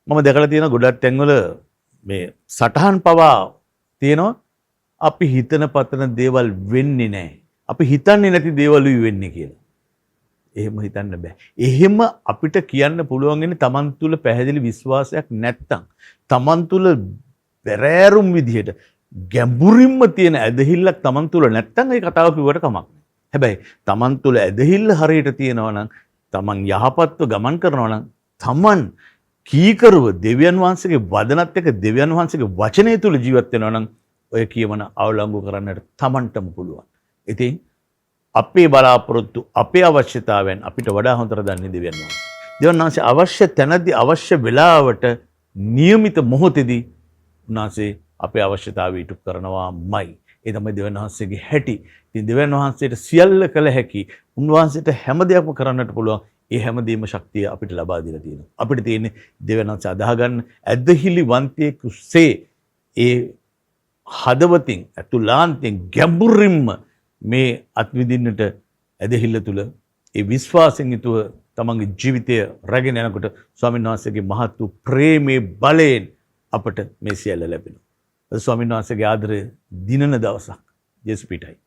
මම දැකලා තියෙන ගොඩක් තැන්වල මේ සටහන් පවා තියෙනවා අපි හිතන පතන දේවල් වෙන්නේ නැහැ. අපි හිතන්නේ නැති දේවලුයි වෙන්නේ කියලා. එහෙම හිතන්න බෑ. එහෙම අපිට කියන්න පුළුවන් වෙන්නේ Taman තුල පැහැදිලි විශ්වාසයක් නැත්තම්. Taman තුල පෙරෑරුම් විදිහට ගැඹුරින්ම තියෙන ඇදහිල්ලක් Taman තුල නැත්තම් ඒ කතාව කිව්වට කමක් නැහැ. හැබැයි Taman තුල ඇදහිල්ල හරියට තියෙනවා නම් Taman යහපත්ව ගමන් කරනවා නම් Taman කීකරුව දෙවියන් වහන්සේගේ වදනත් එක්ක දෙවියන් වහන්සේගේ වචනය තුල ජීවත් වෙනවා නම් ඔය කියමන අවලංගු කරන්නට Tamanටම පුළුවන්. ඉතින් අපේ බලාපොරොත්තු අපේ අවශ්‍යතාවයන් අපිට වඩා හොඳට දන්නේ දෙවියන් වහන්සේ. දෙවියන් වහන්සේ අවශ්‍ය තැනදී අවශ්‍ය වෙලාවට નિયમિત මොහොතේදී උන්වහන්සේ අපේ අවශ්‍යතාවය ඉටු කරනවාමයි. ඒ තමයි දෙවියන් වහන්සේගේ හැටි. ඉතින් දෙවියන් වහන්සේට සියල්ල කළ හැකි. උන්වහන්සේට හැම දෙයක්ම කරන්නට පුළුවන්. ඒ හැමදේම ශක්තිය අපිට ලබා දීලා තියෙනවා. අපිට තියෙන්නේ දෙවියන් වහන්සේ අදාහ ගන්න ඇදහිලි වන්තියෙකුසේ ඒ හදවතින් අතුලාන්තයෙන් ගැඹුරින්ම මේ අත්විඳින්නට ඇදහිල්ල තුල ඒ විශ්වාසයෙන් යුතුව තමන්ගේ ජීවිතය රැගෙන යනකොට ස්වාමීන් වහන්සේගේ මහත් වූ ප්‍රේමේ බලයෙන් අපට මේ සියල්ල ලැබෙනවා. ස්වාමීන් වහන්සේගේ ආදරය දිනන දවසක්. ජේසුස් පිටයි.